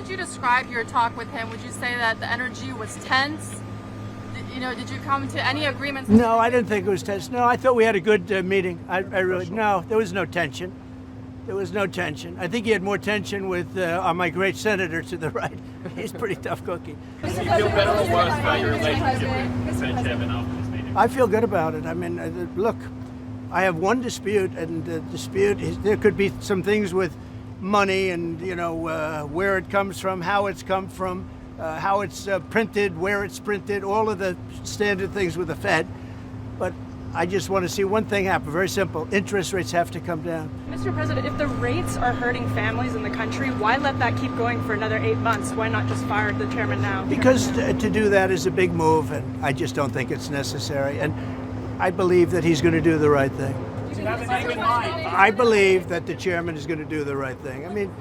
would you describe your talk with him? Would you say that the energy was tense? Did you come to any agreements? No, I didn't think it was tense. No, I thought we had a good meeting. I really, no, there was no tension. There was no tension. I think he had more tension with my great senator to the right. He's a pretty tough cookie. Do you feel better or worse about your relationship with Fed Chairman after this meeting? I feel good about it. I mean, look, I have one dispute, and the dispute is there could be some things with money and, where it comes from, how it's come from, how it's printed, where it's printed, all of the standard things with the Fed. But I just want to see one thing happen, very simple. Interest rates have to come down. Mr. President, if the rates are hurting families in the country, why let that keep going for another 8 months? Why not just fire the chairman now? Because to do that is a big move, and I just don't think it's necessary. And I believe that he's going to do the right thing. Do you have a name in mind? I believe that the chairman is going to do the right thing. I mean,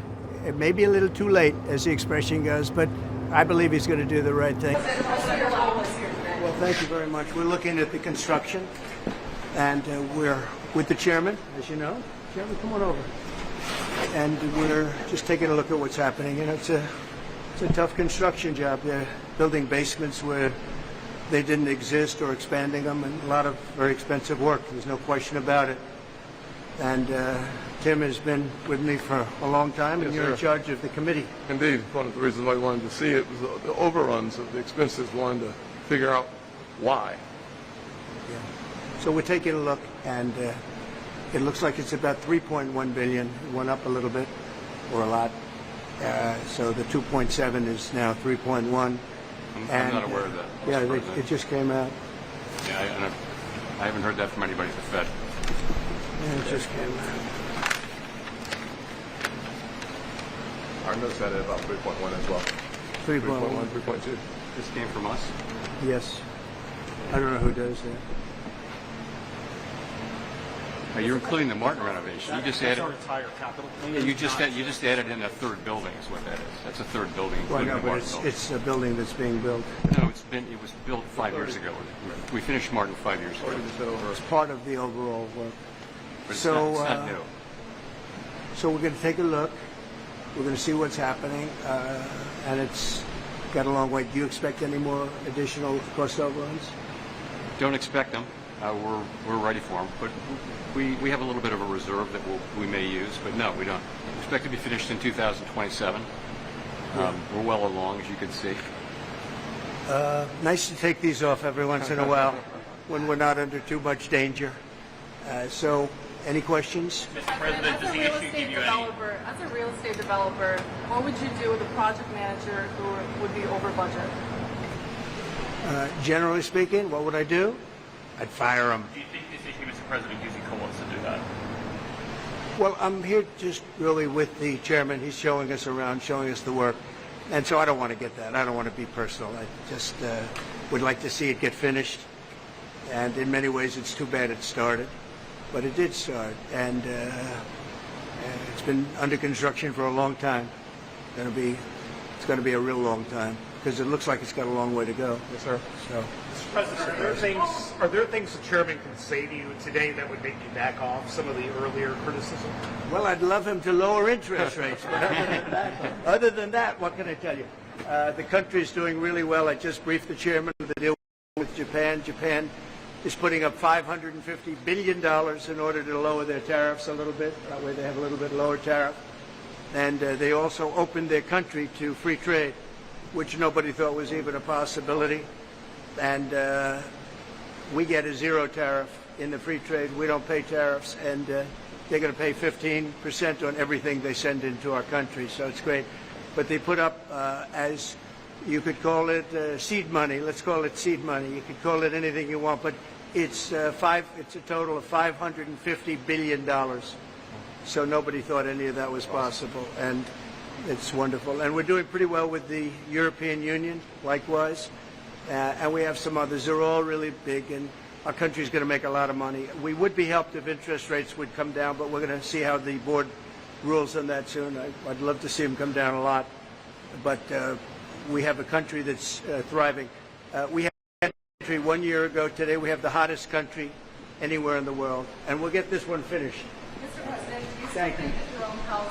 it may be a little too late, as the expression goes, but I believe he's going to do the right thing. Well, thank you very much. We're looking at the construction, and we're with the chairman, as you know. Chairman, come on over. And we're just taking a look at what's happening. It's a tough construction job. They're building basements where they didn't exist or expanding them, and a lot of very expensive work. There's no question about it. And Tim has been with me for a long time, and you're in charge of the committee. Indeed. One of the reasons I wanted to see it was the overruns of the expenses, wanted to figure out why. Yeah. So we're taking a look, and it looks like it's about $3.1 billion. It went up a little bit, or a lot. So the 2.7 is now 3.1. I'm not aware of that. Yeah, it just came out. Yeah, I haven't heard that from anybody at the Fed. Yeah, it just came out. Our notes had it about 3.1 as well. 3.1. 3.2. This came from us? Yes. I don't know who does that. You're including the Martin renovation. You just added. Our entire capital. Yeah, you just added in a third building. Is what that is. That's a third building. Well, including no, the but Martin building. it's a building that's being built. No, it was built 5 years ago. We finished Martin 5 years ago. It's part of the overall work. But it's So, not new. So we're going to take a look. We're going to see what's happening, and it's got a long way. Do you expect any more additional cost overruns? Don't expect them. We're ready for them, but we have a little bit of a reserve that we may use. But no, we don't. We expect to be finished in 2027. We're well along, as you can see. Nice to take these off every once in a while when we're not under too much danger. So, any questions? Mr. President, does the issue give you any? As a real estate developer, what would you do with a project manager who would be over budget? Generally speaking, what would I do? I'd fire them. Do you think this issue, Mr. President, gives you cause to do that? Well, I'm here just really with the chairman. He's showing us around, showing us the work. And so I don't want to get that. I don't want to be personal. I just would like to see it get finished. And in many ways, it's too bad it started. But it did start. And it's been under construction for a long time. It's going to be a real long time, because it looks like it's got a long way to go. Yes, sir. So. Mr. President, are there things the chairman can say to you today that would make you back off some of the earlier criticism? Well, I'd love him to lower interest rates, but other than that, what can I tell you? The country's doing really well. I just briefed the chairman of the deal with Japan. Japan is putting up $550 billion in order to lower their tariffs a little bit. That way they have a little bit lower tariff. And they also opened their country to free trade, which nobody thought was even a possibility. And we get a zero tariff in the free trade. We don't pay tariffs, and they're going to pay 15% on everything they send into our country. So it's great. But they put up, as you could call it, seed money. Let's call it seed money. You could call it anything you want, but it's a total of $550 billion. So nobody thought any of that was possible, and it's wonderful. And we're doing pretty well with the European Union, likewise. And we have some others. They're all really big, and our country's going to make a lot of money. We would be helped if interest rates would come down, but we're going to see how the board rules on that soon. I'd love to see them come down a lot. But we have a country that's thriving. We had a country 1 year ago. Today we have the hottest country anywhere in the world. And we'll get this one finished. Mr. President, you Thank you. Jerome Powell